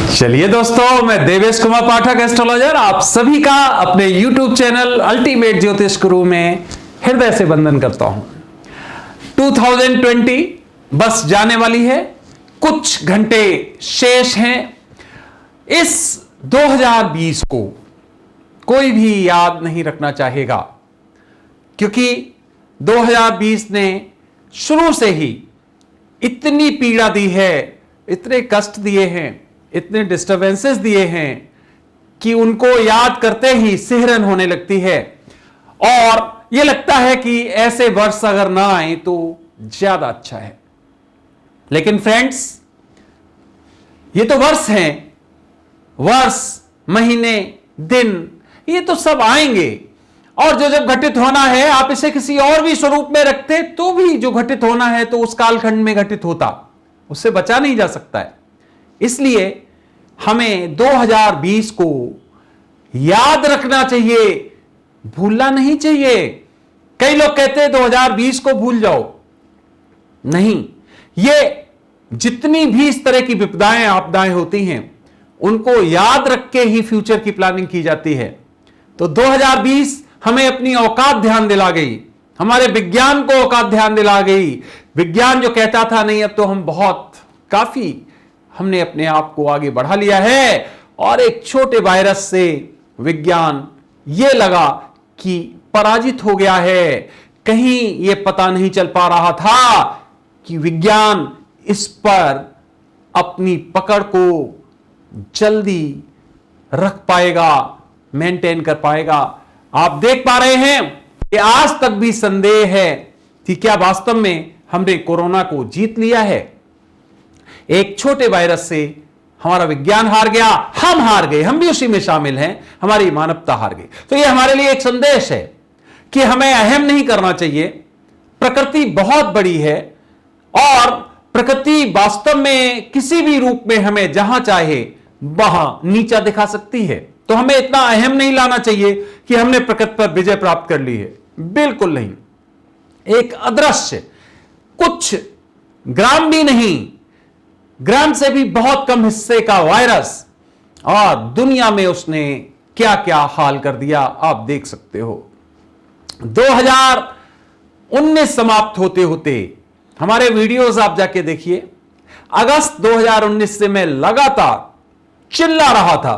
चलिए दोस्तों, मैं देवेश कुमार पाठक एस्ट्रोलॉजर आप सभी का अपने YouTube चैनल अल्टीमेट ज्योतिष गुरु में हृदय से वंदन करता हूं। 2020 बस जाने वाली है, कुछ घंटे शेष हैं। इस 2020 को कोई भी याद नहीं रखना चाहेगा, क्योंकि 2020 ने शुरू से ही इतनी पीड़ा दी है, इतने कष्ट दिए हैं, इतने डिस्टरबेंसेस दिए हैं कि उनको याद करते ही सिहरन होने लगती है और यह लगता है कि ऐसे वर्ष अगर ना आए तो ज्यादा अच्छा है। लेकिन फ्रेंड्स, ये तो वर्ष हैं, वर्ष, महीने, दिन, ये तो सब आएंगे और जो जब घटित होना है, आप इसे किसी और भी स्वरूप में रखते तो भी जो घटित होना है तो उस कालखंड में घटित होता, उससे बचा नहीं जा सकता है। इसलिए हमें 2020 को याद रखना चाहिए, भूलना नहीं चाहिए। कई लोग कहते हैं 2020 को भूल जाओ, नहीं, ये जितनी भी इस तरह की विपदाएं आपदाएं होती हैं उनको याद रख के ही फ्यूचर की प्लानिंग की जाती है। तो 2020 हमें अपनी औकात ध्यान दिला गई, हमारे विज्ञान को औकात ध्यान दिला गई। विज्ञान जो कहता था नहीं, अब तो हम बहुत काफी हमने अपने आप को आगे बढ़ा लिया है और एक छोटे वायरस से विज्ञान ये लगा कि पराजित हो गया है। कहीं ये पता नहीं चल पा रहा था कि विज्ञान इस पर अपनी पकड़ को जल्दी रख पाएगा, मेंटेन कर पाएगा। आप देख पा रहे हैं कि आज तक भी संदेह है कि क्या वास्तव में हमने कोरोना को जीत लिया है। एक छोटे वायरस से हमारा विज्ञान हार गया, हम हार गए, हम भी उसी में शामिल हैं, हमारी मानवता हार गई। तो यह हमारे लिए एक संदेश है कि हमें अहम नहीं करना चाहिए। प्रकृति बहुत बड़ी है और प्रकृति वास्तव में किसी भी रूप में हमें जहां चाहे वहां नीचा दिखा सकती है। तो हमें इतना अहम नहीं लाना चाहिए कि हमने प्रकृति पर विजय प्राप्त कर ली है, बिल्कुल नहीं। एक अदृश्य, कुछ ग्राम भी नहीं, ग्राम से भी बहुत कम हिस्से का वायरस और दुनिया में उसने क्या क्या हाल कर दिया, आप देख सकते हो। 2019 समाप्त होते होते, हमारे वीडियोस आप जाके देखिए, अगस्त 2019 से मैं लगातार चिल्ला रहा था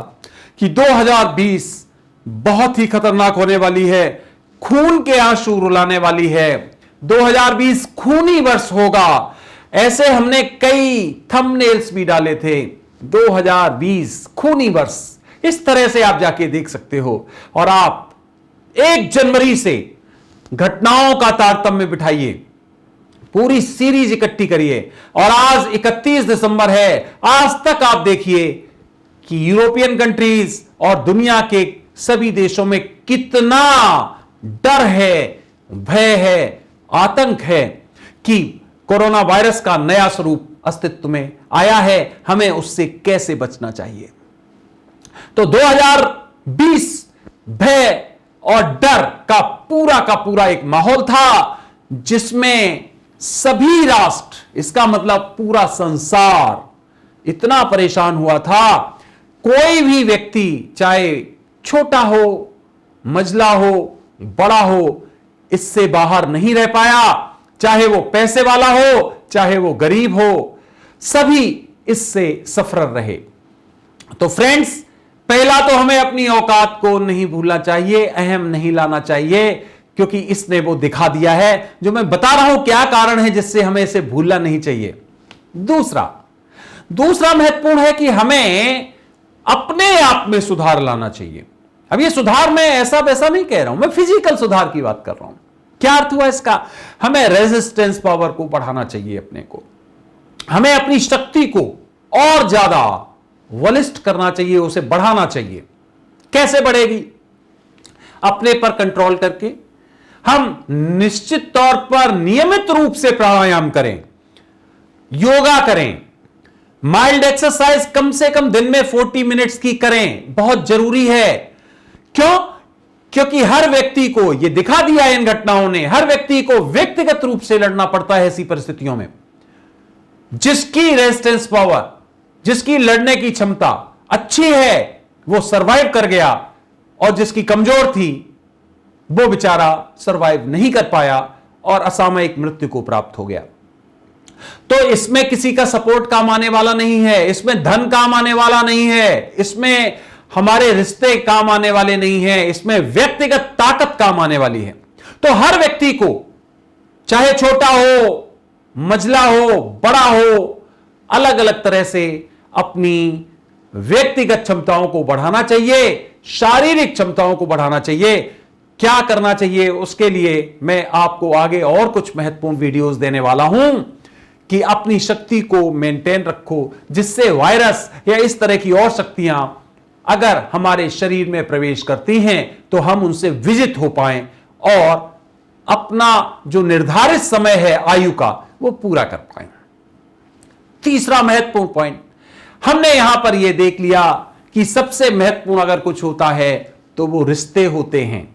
कि 2020 बहुत ही खतरनाक होने वाली है, खून के आंसू रुलाने वाली है, 2020 खूनी वर्ष होगा। ऐसे हमने कई थंबनेल्स भी डाले थे, 2020 खूनी वर्ष, इस तरह से आप जाके देख सकते हो। और आप 1 जनवरी से घटनाओं का तारतम्य बिठाइए, पूरी सीरीज इकट्ठी करिए और आज 31 दिसंबर है। आज तक आप देखिए कि यूरोपियन कंट्रीज और दुनिया के सभी देशों में कितना डर है, भय है, आतंक है कि कोरोना वायरस का नया स्वरूप अस्तित्व में आया है, हमें उससे कैसे बचना चाहिए। तो 2020 भय और डर का पूरा एक माहौल था, जिसमें सभी राष्ट्र, इसका मतलब पूरा संसार इतना परेशान हुआ था। कोई भी व्यक्ति, चाहे छोटा हो, मझला हो, बड़ा हो, इससे बाहर नहीं रह पाया। चाहे वो पैसे वाला हो, चाहे वो गरीब हो, सभी इससे सफर रहे। तो फ्रेंड्स, पहला तो हमें अपनी औकात को नहीं भूलना चाहिए, अहम नहीं लाना चाहिए, क्योंकि इसने वो दिखा दिया है जो मैं बता रहा हूं क्या कारण है जिससे हमें इसे भूलना नहीं चाहिए। दूसरा महत्वपूर्ण है कि हमें अपने आप में सुधार लाना चाहिए। अब ये सुधार मैं ऐसा वैसा नहीं कह रहा हूं, मैं फिजिकल सुधार की बात कर रहा हूं। क्या अर्थ हुआ इसका? हमें रेजिस्टेंस पावर को बढ़ाना चाहिए, अपने को, हमें अपनी शक्ति को और ज्यादा बलिष्ठ करना चाहिए, उसे बढ़ाना चाहिए। कैसे बढ़ेगी? अपने पर कंट्रोल करके हम निश्चित तौर पर नियमित रूप से प्राणायाम करें, योगा करें, माइल्ड एक्सरसाइज कम से कम दिन में 40 मिनट्स की करें, बहुत जरूरी है। क्यों? क्योंकि हर व्यक्ति को यह दिखा दिया इन घटनाओं ने, हर व्यक्ति को व्यक्तिगत रूप से लड़ना पड़ता है ऐसी परिस्थितियों में। जिसकी रेजिस्टेंस पावर जिसकी लड़ने की क्षमता अच्छी है वो सरवाइव कर गया, और जिसकी कमजोर थी वो बेचारा सरवाइव नहीं कर पाया और असामयिक मृत्यु को प्राप्त हो गया। तो इसमें किसी का सपोर्ट काम आने वाला नहीं है, इसमें धन काम आने वाला नहीं है, इसमें हमारे रिश्ते काम आने वाले नहीं हैं, इसमें व्यक्तिगत ताकत काम आने वाली है। तो हर व्यक्ति को, चाहे छोटा हो, मझला हो, बड़ा हो, अलग अलग तरह से अपनी व्यक्तिगत क्षमताओं को बढ़ाना चाहिए, शारीरिक क्षमताओं को बढ़ाना चाहिए। क्या करना चाहिए उसके लिए मैं आपको आगे और कुछ महत्वपूर्ण वीडियोस देने वाला हूं कि अपनी शक्ति को मेंटेन रखो, जिससे वायरस या इस तरह की और शक्तियां अगर हमारे शरीर में प्रवेश करती हैं तो हम उनसे विजित हो पाएं और अपना जो निर्धारित समय है आयु का वो पूरा कर पाएं। तीसरा महत्वपूर्ण पॉइंट, हमने यहां पर यह देख लिया कि सबसे महत्वपूर्ण अगर कुछ होता है तो वो रिश्ते होते हैं।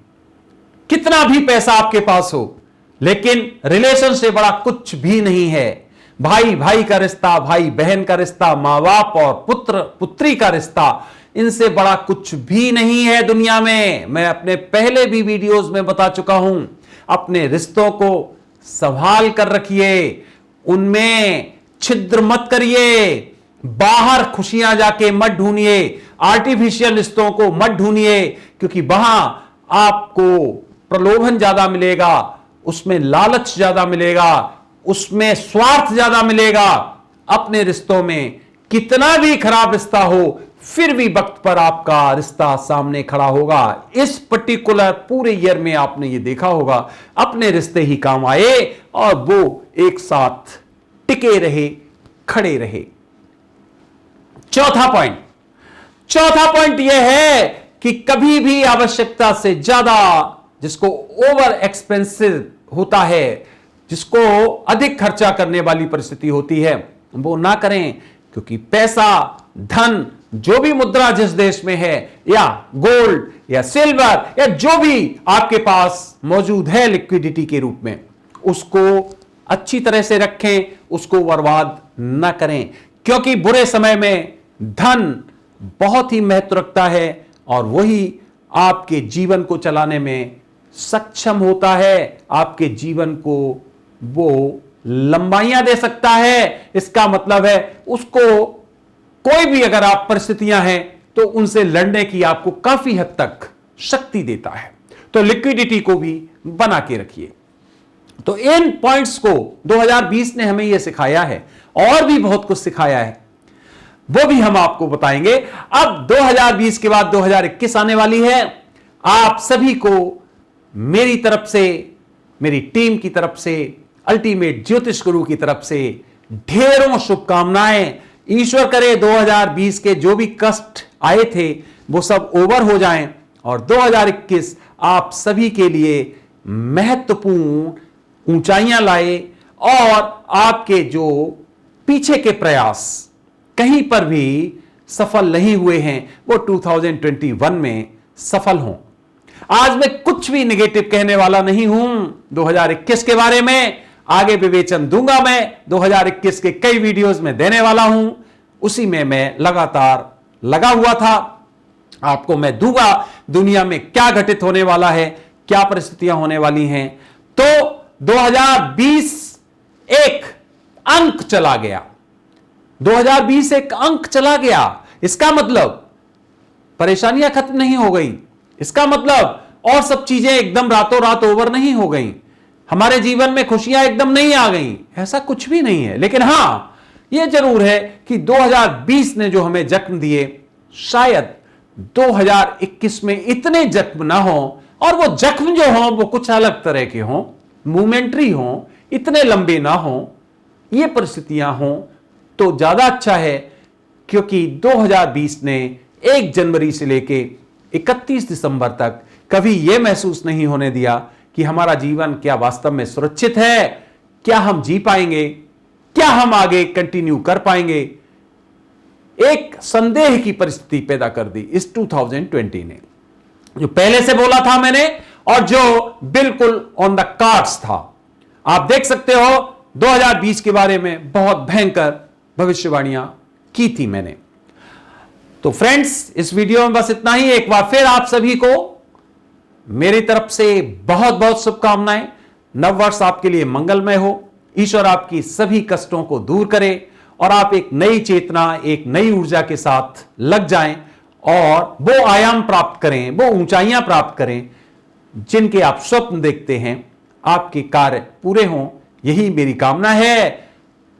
कितना भी पैसा आपके पास हो, लेकिन रिलेशन से बड़ा कुछ भी नहीं है। भाई भाई का रिश्ता, भाई बहन का रिश्ता, मां बाप और पुत्र पुत्री का रिश्ता, इनसे बड़ा कुछ भी नहीं है दुनिया में। मैं अपने पहले भी वीडियोस में बता चुका हूं, अपने रिश्तों को संभाल कर रखिए, उनमें छिद्र मत करिए, बाहर खुशियां जाके मत ढूंढिए, आर्टिफिशियल रिश्तों को मत ढूंढिए, क्योंकि वहां आपको प्रलोभन ज्यादा मिलेगा, उसमें लालच ज्यादा मिलेगा, उसमें स्वार्थ ज्यादा मिलेगा। अपने रिश्तों में कितना भी खराब रिश्ता हो, फिर भी वक्त पर आपका रिश्ता सामने खड़ा होगा। इस पर्टिकुलर पूरे ईयर में आपने ये देखा होगा, अपने रिश्ते ही काम आए और वो एक साथ टिके रहे, खड़े रहे। चौथा पॉइंट यह है कि कभी भी आवश्यकता से ज्यादा, जिसको ओवर एक्सपेंसिव होता है, जिसको अधिक खर्चा करने वाली परिस्थिति होती है, वो ना करें। क्योंकि पैसा, धन, जो भी मुद्रा जिस देश में है, या गोल्ड या सिल्वर या जो भी आपके पास मौजूद है लिक्विडिटी के रूप में, उसको अच्छी तरह से रखें, उसको बर्बाद ना करें। क्योंकि बुरे समय में धन बहुत ही महत्व रखता है और वही आपके जीवन को चलाने में सक्षम होता है, आपके जीवन को वो लंबाइयां दे सकता है। इसका मतलब है उसको कोई भी अगर आप परिस्थितियां हैं तो उनसे लड़ने की आपको काफी हद तक शक्ति देता है। तो लिक्विडिटी को भी बना के रखिए। तो इन पॉइंट्स को 2020 ने हमें यह सिखाया है, और भी बहुत कुछ सिखाया है, वो भी हम आपको बताएंगे। अब 2020 के बाद 2021 आने वाली है। आप सभी को मेरी तरफ से, मेरी टीम की तरफ से, अल्टीमेट ज्योतिष गुरु की तरफ से ढेरों शुभकामनाएं। ईश्वर करे 2020 के जो भी कष्ट आए थे वो सब ओवर हो जाएं और 2021 आप सभी के लिए महत्वपूर्ण ऊंचाइयां लाए और आपके जो पीछे के प्रयास कहीं पर भी सफल नहीं हुए हैं वो 2021 में सफल हों। आज मैं कुछ भी नेगेटिव कहने वाला नहीं हूं 2021 के बारे में। आगे विवेचन दूंगा मैं 2021 के कई वीडियोस में देने वाला हूं, उसी में मैं लगातार लगा हुआ था। आपको मैं दूंगा दुनिया में क्या घटित होने वाला है, क्या परिस्थितियां होने वाली हैं। तो 2020 एक अंक चला गया, 2020 एक अंक चला गया। इसका मतलब परेशानियां खत्म नहीं हो गई, इसका मतलब और सब चीजें एकदम रातों रात ओवर नहीं हो गई, हमारे जीवन में खुशियां एकदम नहीं आ गई, ऐसा कुछ भी नहीं है। लेकिन हां, यह जरूर है कि 2020 ने जो हमें जख्म दिए, शायद 2021 में इतने जख्म ना हो, और वो जख्म जो हो वो कुछ अलग तरह के हों, मोमेंट्री हों, इतने लंबे ना हों, ये परिस्थितियां हों तो ज्यादा अच्छा है। क्योंकि 2020 ने 1 जनवरी से लेके 31 दिसंबर तक कभी यह महसूस नहीं होने दिया कि हमारा जीवन क्या वास्तव में सुरक्षित है, क्या हम जी पाएंगे, क्या हम आगे कंटिन्यू कर पाएंगे। एक संदेह की परिस्थिति पैदा कर दी इस 2020 ने, जो पहले से बोला था मैंने और जो बिल्कुल ऑन द कार्ड्स था। आप देख सकते हो 2020 के बारे में बहुत भयंकर भविष्यवाणियां की थी मैंने। तो फ्रेंड्स, इस वीडियो में बस इतना ही। एक बार फिर आप सभी को मेरी तरफ से बहुत बहुत शुभकामनाएं। नववर्ष आपके लिए मंगलमय हो, ईश्वर आपकी सभी कष्टों को दूर करे और आप एक नई चेतना, एक नई ऊर्जा के साथ लग जाएं और वो आयाम प्राप्त करें, वो ऊंचाइयां प्राप्त करें जिनके आप स्वप्न देखते हैं, आपके कार्य पूरे हों, यही मेरी कामना है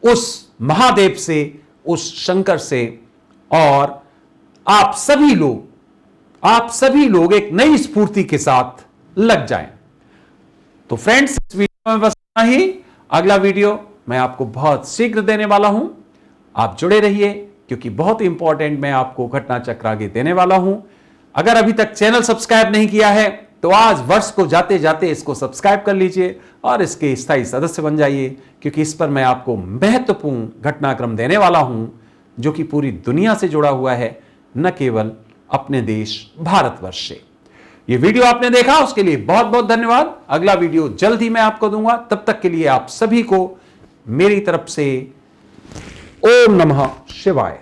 उस महादेव से, उस शंकर से। और आप सभी लोग एक नई स्फूर्ति के साथ लग जाएं। तो फ्रेंड्स, इस वीडियो में बस इतना ही। अगला वीडियो मैं आपको बहुत शीघ्र देने वाला हूं, आप जुड़े रहिए क्योंकि बहुत इंपॉर्टेंट मैं आपको घटना चक्र आगे देने वाला हूं। अगर अभी तक चैनल सब्सक्राइब नहीं किया है तो आज वर्ष को जाते जाते इसको सब्सक्राइब कर लीजिए और इसके स्थायी सदस्य बन जाइए, क्योंकि इस पर मैं आपको महत्वपूर्ण घटनाक्रम देने वाला हूं जो कि पूरी दुनिया से जुड़ा हुआ है, न केवल अपने देश भारतवर्ष से। ये वीडियो आपने देखा उसके लिए बहुत बहुत धन्यवाद। अगला वीडियो जल्द ही मैं आपको दूंगा। तब तक के लिए आप सभी को मेरी तरफ से ओम नमः शिवाय।